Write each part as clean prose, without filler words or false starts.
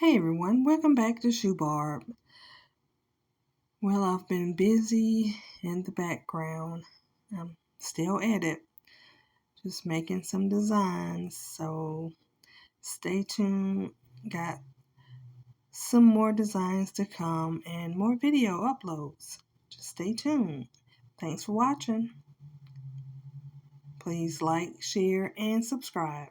Hey everyone, welcome back to Shoe-barb. Well, I've been busy in the background. I'm still at it, just making some designs, so stay tuned. Got some more designs to come and more video uploads. Just stay tuned. Thanks for watching. Please like, share, and subscribe.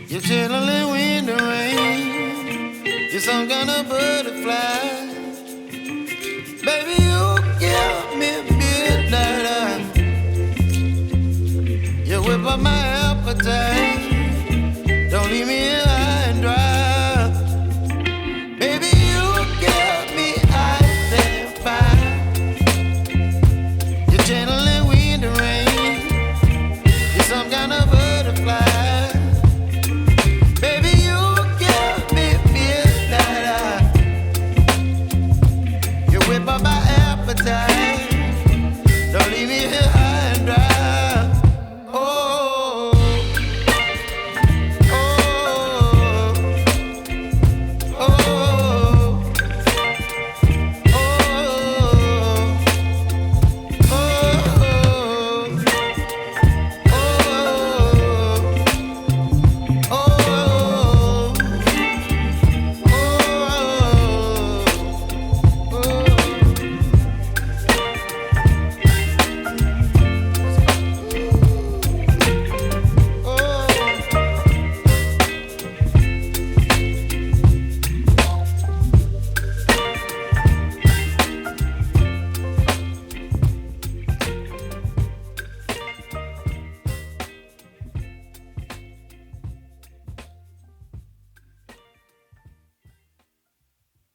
You're chilling when the rain. You're some kind of butterfly. Baby, you give me midnight. You whip up my appetite. Don't leave me